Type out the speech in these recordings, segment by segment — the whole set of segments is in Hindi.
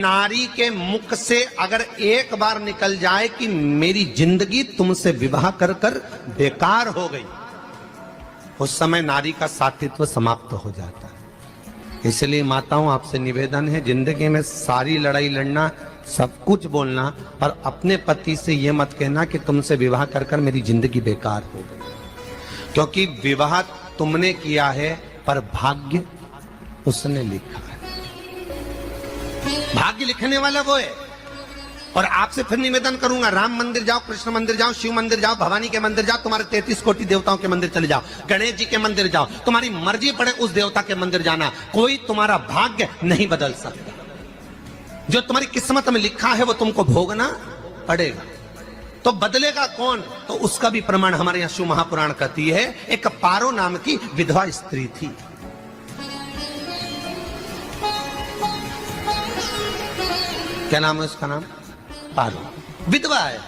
नारी के मुख से अगर एक बार निकल जाए कि मेरी जिंदगी तुमसे विवाह कर कर बेकार हो गई, उस समय नारी का साथित्व समाप्त हो जाता है। इसलिए माताओं, आपसे निवेदन है, जिंदगी में सारी लड़ाई लड़ना, सब कुछ बोलना, पर अपने पति से यह मत कहना कि तुमसे विवाह कर कर मेरी जिंदगी बेकार हो गई, क्योंकि विवाह तुमने किया है पर भाग्य उसने लिखा है। भाग्य लिखने वाला वो है। और आपसे फिर निवेदन करूंगा, राम मंदिर जाओ, कृष्ण मंदिर जाओ, शिव मंदिर जाओ, भवानी के मंदिर जाओ, तुम्हारे 33 कोटि देवताओं के मंदिर चले जाओ, गणेश जी के मंदिर जाओ, तुम्हारी मर्जी पड़े उस देवता के मंदिर जाना, कोई तुम्हारा भाग्य नहीं बदल सकता। जो तुम्हारी किस्मत में लिखा है वो तुमको भोगना पड़ेगा। तो बदलेगा कौन? तो उसका भी प्रमाण हमारे यहां शिव महापुराण कहती है। एक पारो नाम की विधवा स्त्री थी। क्या नाम है उसका? नाम पारो। विधवा है,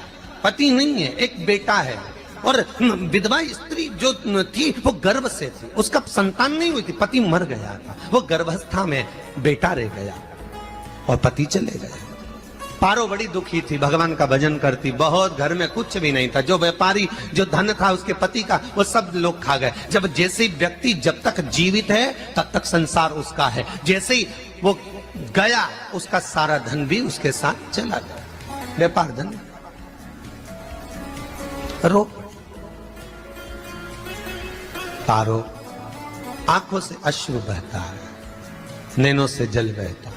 पति नहीं है, एक बेटा है। और विधवा स्त्री जो थी वो गर्भ से थी, उसका संतान नहीं हुई थी, पति मर गया था, वो गर्भावस्था में बेटा रह गया और पति चले गए। पारो बड़ी दुखी थी, भगवान का भजन करती बहुत, घर में कुछ भी नहीं था, जो व्यापारी जो धन था उसके पति का वो सब लोग खा गए। जब जैसे व्यक्ति जब तक जीवित है तब तक संसार उसका है, जैसे ही वो गया उसका सारा धन भी उसके साथ चला गया, व्यापार धन। रो पारो, आंखों से अश्रु बहता है, नैनों से जल बहता है,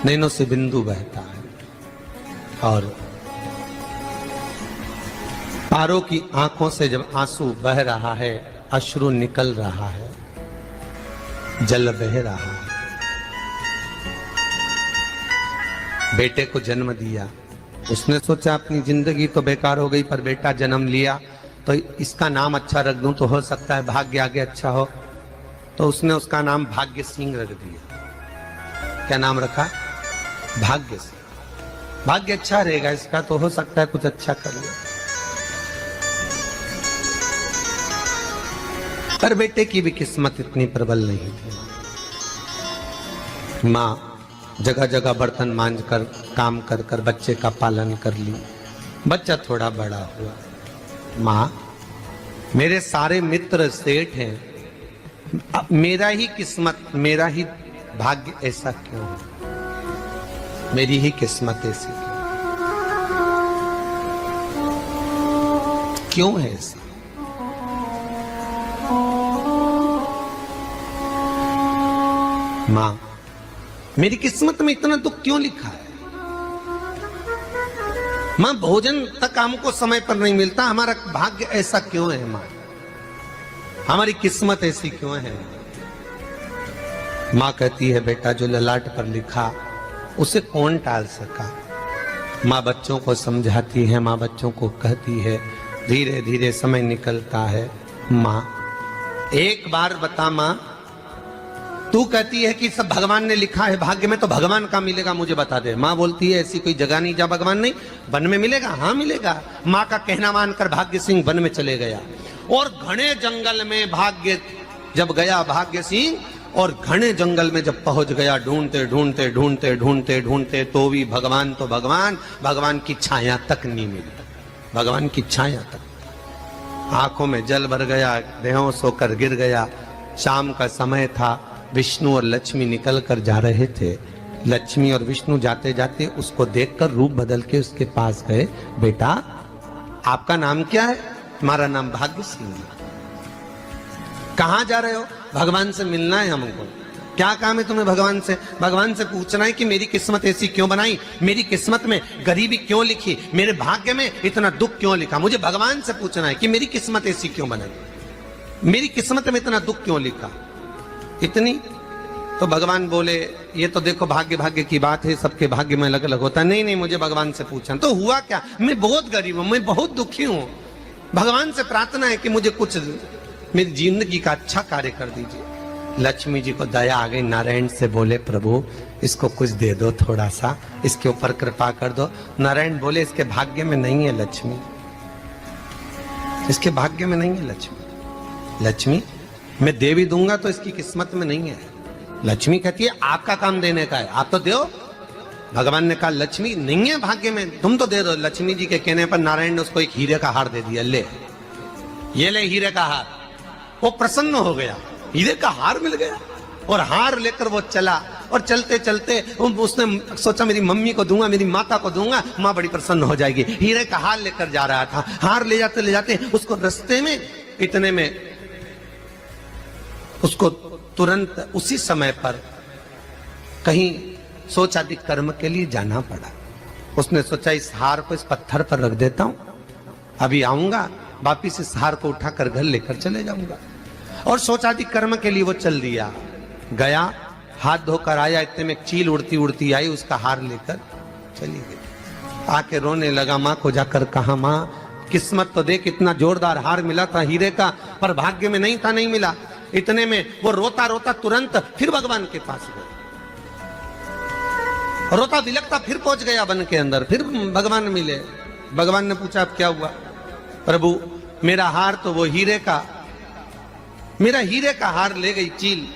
नैनों से बिंदु बहता है। और पारो की आंखों से जब आंसू बह रहा है, अश्रु निकल रहा है, जल बह रहा है, बेटे को जन्म दिया, उसने सोचा अपनी जिंदगी तो बेकार हो गई, पर बेटा जन्म लिया तो इसका नाम अच्छा रख दूं तो हो सकता है भाग्य आगे अच्छा हो। तो उसने उसका नाम भाग्य सिंह रख दिया। क्या नाम रखा? भाग्य सिंह। भाग्य अच्छा रहेगा इसका, तो हो सकता है कुछ अच्छा कर ले। पर बेटे की भी किस्मत इतनी प्रबल नहीं थी। मां जगह जगह बर्तन मांझ कर काम कर कर बच्चे का पालन कर ली। बच्चा थोड़ा बड़ा हुआ, मां मेरे सारे मित्र सेठ हैं, अब मेरा ही किस्मत, मेरा ही भाग्य ऐसा क्यों है? मेरी ही किस्मत ऐसी क्यों है? ऐसा मां मेरी किस्मत में इतना दुख क्यों लिखा है? मां भोजन तक हमको समय पर नहीं मिलता, हमारा भाग्य ऐसा क्यों है? मां हमारी किस्मत ऐसी क्यों है? मां कहती है, बेटा जो ललाट पर लिखा उसे कौन टाल सका? मां बच्चों को समझाती है, मां बच्चों को कहती है, धीरे धीरे समय निकलता है। मां एक बार बता, मां तू कहती है कि सब भगवान ने लिखा है भाग्य में, तो भगवान का मिलेगा मुझे बता दे। मां बोलती है, ऐसी कोई जगह नहीं जहां भगवान नहीं। वन में मिलेगा? हाँ मिलेगा। मां का कहना मानकर भाग्य सिंह वन में चले गया और घने जंगल में भाग्य जब गया, भाग्य सिंह, और घने जंगल में जब पहुंच गया, ढूंढते ढूंढते ढूंढते ढूंढते ढूंढते तो भी भगवान, तो भगवान की छाया तक नहीं मिली। भगवान की छाया तक। आंखों में जल भर गया, बेहोश होकर गिर गया। शाम का समय था, विष्णु और लक्ष्मी निकल कर जा रहे थे। लक्ष्मी और विष्णु जाते जाते उसको देखकर रूप बदल के उसके पास गए। बेटा आपका नाम क्या है? तुम्हारा नाम भाग्य सिंह। कहां जा रहे हो? भगवान से मिलना है हमको। क्या काम है तुम्हें भगवान से? भगवान से पूछना है कि मेरी किस्मत ऐसी क्यों बनाई, मेरी किस्मत में गरीबी क्यों लिखी, मेरे भाग्य में इतना दुख क्यों लिखा। मुझे भगवान से पूछना है कि मेरी किस्मत ऐसी क्यों बनाई, मेरी किस्मत में इतना दुख क्यों लिखा, इतनी। तो भगवान बोले, ये तो देखो भाग्य भाग्य की बात है, सबके भाग्य में अलग अलग होता है। नहीं नहीं, मुझे भगवान से पूछना। तो हुआ क्या? मैं बहुत गरीब हूं, मैं बहुत दुखी हूं, भगवान से प्रार्थना है कि मुझे कुछ मेरी जिंदगी का अच्छा कार्य कर दीजिए। लक्ष्मी जी को दया आ गई, नारायण से बोले, प्रभु इसको कुछ दे दो, थोड़ा सा इसके ऊपर कृपा कर दो। नारायण बोले, इसके भाग्य में नहीं है लक्ष्मी, इसके भाग्य में नहीं है लक्ष्मी। लक्ष्मी मैं देवी दूंगा तो इसकी किस्मत में नहीं है। लक्ष्मी कहती है आपका काम देने का है, आप तो दो। भगवान ने कहा लक्ष्मी नहीं है भाग्य में, तुम तो दे दो। लक्ष्मी जी के कहने पर नारायण ने उसको एक हीरे का हार दे दिया, ले ये ले हीरे का हार। वो प्रसन्न हो गया, हीरे का हार मिल गया। और हार लेकर वो चला, और चलते चलते उसने सोचा मेरी मम्मी को दूंगा, मेरी माता को दूंगा, माँ बड़ी प्रसन्न हो जाएगी। हीरे का हार लेकर जा रहा था। हार ले जाते उसको रास्ते में इतने में उसको तुरंत उसी समय पर कहीं सोचादि कर्म के लिए जाना पड़ा। उसने सोचा इस हार को इस पत्थर पर रख देता हूं, अभी आऊंगा वापिस इस हार को उठाकर घर लेकर चले जाऊंगा। और सोचादि कर्म के लिए वो चल दिया, गया, हाथ धोकर आया, इतने में चील उड़ती उड़ती आई, उसका हार लेकर चली गई। आके रोने लगा, माँ को जाकर कहा माँ किस्मत तो देख, इतना जोरदार हार मिला था हीरे का, पर भाग्य में नहीं था, नहीं मिला। इतने में वो रोता रोता तुरंत फिर भगवान के पास गया, रोता बिलखता फिर पहुंच गया वन के अंदर, फिर भगवान मिले। भगवान ने पूछा अब क्या हुआ? प्रभु मेरा हार तो वो हीरे का, मेरा हीरे का हार ले गई चील।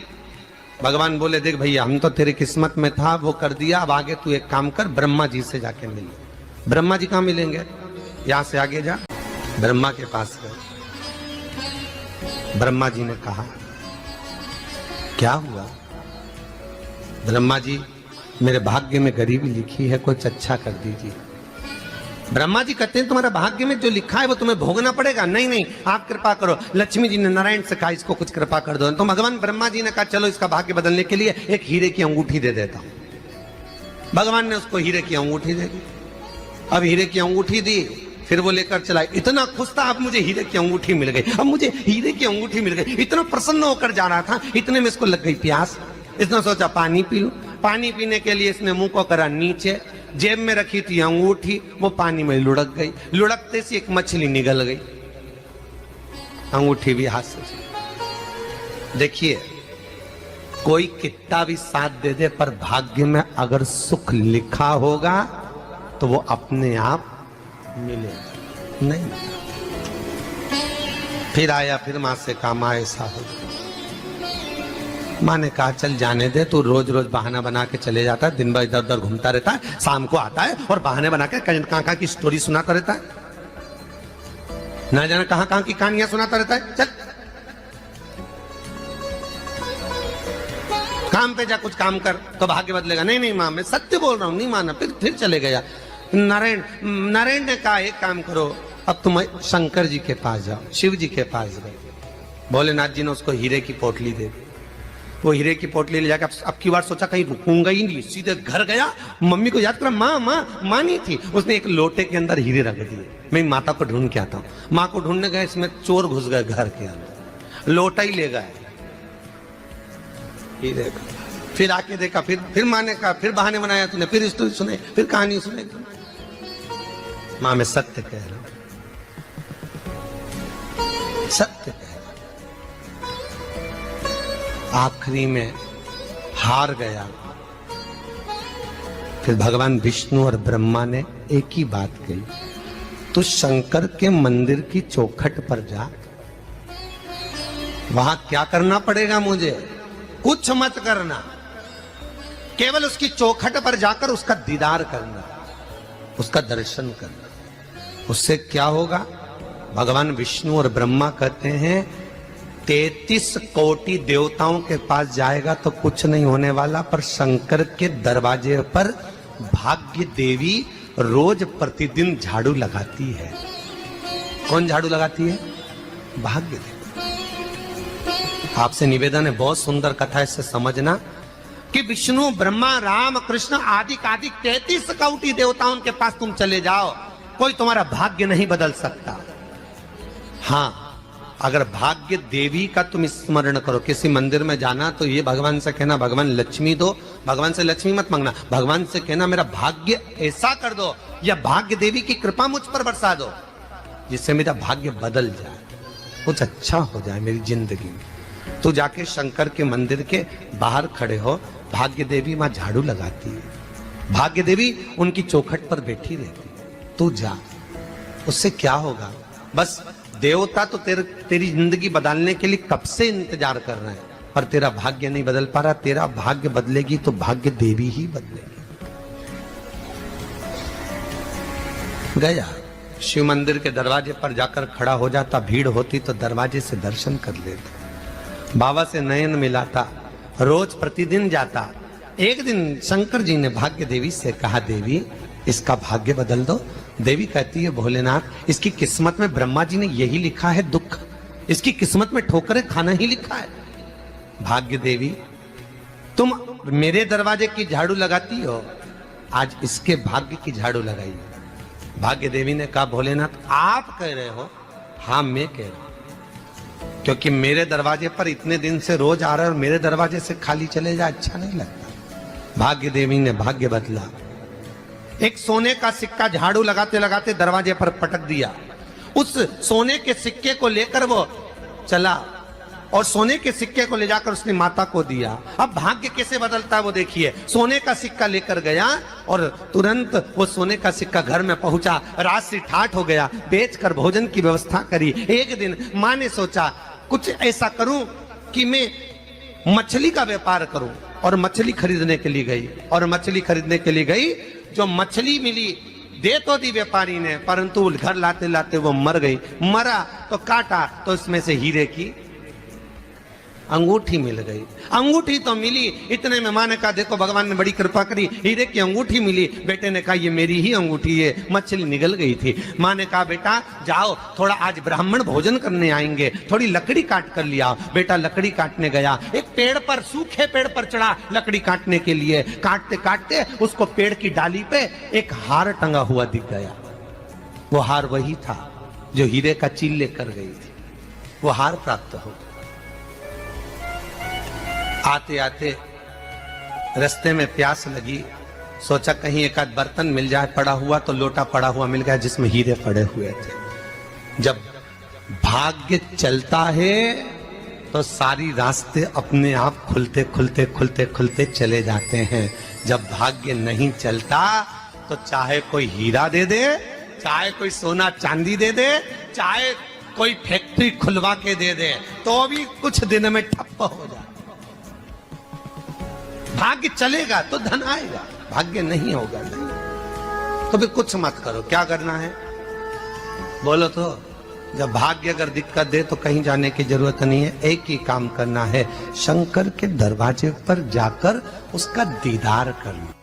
भगवान बोले देख भैया हम तो तेरी किस्मत में था, वो कर दिया, अब आगे तू एक काम कर, ब्रह्मा जी से जाके मिल। ब्रह्मा जी कहां मिलेंगे? यहां से आगे जा। ब्रह्मा के पास गए। ब्रह्मा जी ने कहा क्या हुआ? ब्रह्मा जी मेरे भाग्य में गरीबी लिखी है, कुछ अच्छा कर दीजिए। ब्रह्मा जी कहते हैं तुम्हारा भाग्य में जो लिखा है वो तुम्हें भोगना पड़ेगा। नहीं नहीं आप कृपा करो। लक्ष्मी जी ने नारायण से कहा इसको कुछ कृपा कर दो। तो भगवान ब्रह्मा जी ने कहा चलो इसका भाग्य बदलने के लिए एक हीरे की अंगूठी दे देता हूं। भगवान ने उसको हीरे की अंगूठी दे दी। अब हीरे की अंगूठी दी, फिर वो लेकर चला। इतना खुश था अब मुझे हीरे की अंगूठी मिल गई, अब मुझे हीरे की अंगूठी मिल गई। इतना प्रसन्न होकर जा रहा था, इतने में इसको लग गई प्यास। इसने सोचा पानी पी लूं। पानी पीने के लिए इसने मुंह को करा नीचे, जेब में रखी थी अंगूठी, वो पानी में लुढ़क गई। लुढ़कते से एक मछली निगल गई, अंगूठी भी हाथ से। देखिए कोई कितना भी साथ दे दे, पर भाग्य में अगर सुख लिखा होगा तो वो अपने आप मिलेगा नहीं। फिर आया, फिर मां से कहा मां ऐसा हो। मां ने कहा चल जाने दे, तू रोज रोज बहाना बना के चले जाता है, दिन भर इधर उधर घूमता रहता है, शाम को आता है और बहाने बना के कहां की स्टोरी सुनाता रहता है, ना जाने कहां की कहानियां सुनाता रहता है। चल काम पे जा, कुछ काम कर तो भाग्य बदलेगा। नहीं नहीं मां मैं सत्य बोल रहा हूं, नहीं माना। फिर चले गया। नारायण ने कहा एक काम करो, अब तुम शंकर जी के पास जाओ। शिव जी के पास गए। भोलेनाथ जी ने उसको हीरे की पोटली दे दी। वो हीरे की पोटली ले जाकर अब की बार सोचा कहीं रुकूंगा ही नहीं, सीधे घर गया। मम्मी को याद करा, माँ नहीं थी। उसने एक लोटे के अंदर हीरे रख दिए। मैं माता को ढूंढ के आता हूँ। माँ को ढूंढने गए, इसमें चोर घुस गए घर के अंदर, लोटा ही ले गए हीरे का। फिर आके देखा, फिर माँ ने कहा, फिर बहाने बनाया तूने, फिर स्टोरी सुने, फिर कहानी सुने। माँ मैं सत्य कह रहा हूं, सत्य कह रहा। आखिरी में हार गया। फिर भगवान विष्णु और ब्रह्मा ने एक ही बात कही, तू शंकर के मंदिर की चौखट पर जा। वहां क्या करना पड़ेगा मुझे? कुछ मत करना, केवल उसकी चौखट पर जाकर उसका दीदार करना, उसका दर्शन करना। उससे क्या होगा? भगवान विष्णु और ब्रह्मा कहते हैं 33 कोटि देवताओं के पास जाएगा तो कुछ नहीं होने वाला, पर शंकर के दरवाजे पर भाग्य देवी रोज प्रतिदिन झाड़ू लगाती है। कौन झाड़ू लगाती है? भाग्य देवी। आपसे निवेदन है, बहुत सुंदर कथा, इससे समझना कि विष्णु ब्रह्मा राम कृष्ण आदि 33 कोटि देवताओं के पास तुम चले जाओ, कोई तुम्हारा भाग्य नहीं बदल सकता। हाँ, अगर भाग्य देवी का तुम स्मरण करो, किसी मंदिर में जाना तो ये भगवान से कहना भगवान लक्ष्मी दो। भगवान से लक्ष्मी मत मांगना, भगवान से कहना मेरा भाग्य ऐसा कर दो, या भाग्य देवी की कृपा मुझ पर बरसा दो जिससे मेरा भाग्य बदल जाए, कुछ अच्छा हो जाए मेरी जिंदगी में। तो जाके शंकर के मंदिर के बाहर खड़े हो, भाग्य देवी मां झाड़ू लगाती है, भाग्य देवी उनकी चौखट पर बैठी रहती है। तू जा, उससे क्या होगा? बस देवता तो तेरी जिंदगी बदलने के लिए कब से इंतजार कर रहे हैं, पर तेरा भाग्य नहीं बदल पा रहा। तेरा भाग्य बदलेगी तो भाग्य देवी ही बदलेगी। गया शिव मंदिर के दरवाजे पर जाकर खड़ा हो जाता, भीड़ होती तो दरवाजे से दर्शन कर लेता, बाबा से नयन मिलाता, रोज प्रतिदिन जाता। एक दिन शंकर जी ने भाग्य देवी से कहा, देवी इसका भाग्य बदल दो। देवी कहती है, भोलेनाथ इसकी किस्मत में ब्रह्मा जी ने यही लिखा है दुख, इसकी किस्मत में ठोकरें खाना ही लिखा है। भाग्य देवी तुम मेरे दरवाजे की झाड़ू लगाती हो, आज इसके भाग्य की झाड़ू लगाई। भाग्य देवी ने कहा, भोलेनाथ आप कह रहे हो? हाँ मैं कह रहा हूं, क्योंकि मेरे दरवाजे पर इतने दिन से रोज आ रहा है और मेरे दरवाजे से खाली चले जाए अच्छा नहीं लगता। भाग्य देवी ने भाग्य बदला। एक सोने का सिक्का झाड़ू लगाते लगाते दरवाजे पर पटक दिया। उस सोने के सिक्के को लेकर वो चला और सोने के सिक्के को ले जाकर उसने माता को दिया। अब भाग्य कैसे बदलता है वो देखिए। सोने का सिक्का लेकर गया और तुरंत वो सोने का सिक्का घर में पहुंचा। रात से ठाठ हो गया, बेचकर भोजन की व्यवस्था करी। एक दिन माँ ने सोचा कुछ ऐसा करूं कि मैं मछली का व्यापार करूं, और मछली खरीदने के लिए गई। और मछली खरीदने के लिए गई, जो मछली मिली दे तो दी व्यापारी ने, परंतु घर लाते लाते वो मर गई। मरा तो काटा तो इसमें से हीरे की अंगूठी मिल गई। अंगूठी तो मिली, इतने में माँ ने कहा, देखो भगवान ने बड़ी कृपा करी, हीरे की अंगूठी मिली। बेटे ने कहा, ये मेरी ही अंगूठी है। मछली निगल गई थी। माँ ने कहा, बेटा जाओ, थोड़ा आज ब्राह्मण भोजन करने आएंगे, थोड़ी लकड़ी काट कर लिया। बेटा लकड़ी काटने गया, एक पेड़ पर, सूखे पेड़ पर चढ़ा लकड़ी काटने के लिए। काटते काटते उसको पेड़ की डाली पे एक हार टंगा हुआ दिख गया। वो हार वही था जो हीरे का चील लेकर गई थी। वो हार प्राप्त हो। आते आते रास्ते में प्यास लगी, सोचा कहीं एक आध बर्तन मिल जाए। पड़ा हुआ तो लोटा पड़ा हुआ मिल गया जिसमें हीरे पड़े हुए थे। जब भाग्य चलता है तो सारी रास्ते अपने आप खुलते खुलते खुलते खुलते चले जाते हैं। जब भाग्य नहीं चलता तो चाहे कोई हीरा दे दे, चाहे कोई सोना चांदी दे दे, चाहे कोई फैक्ट्री खुलवा के दे दे, तो भी कुछ दिन में ठप्प हो जाए। भाग्य चलेगा तो धन आएगा, भाग्य नहीं होगा नहीं। तो फिर कुछ मत करो। क्या करना है बोलो तो? जब भाग्य अगर दिक्कत दे तो कहीं जाने की जरूरत नहीं है। एक ही काम करना है, शंकर के दरवाजे पर जाकर उसका दीदार करना।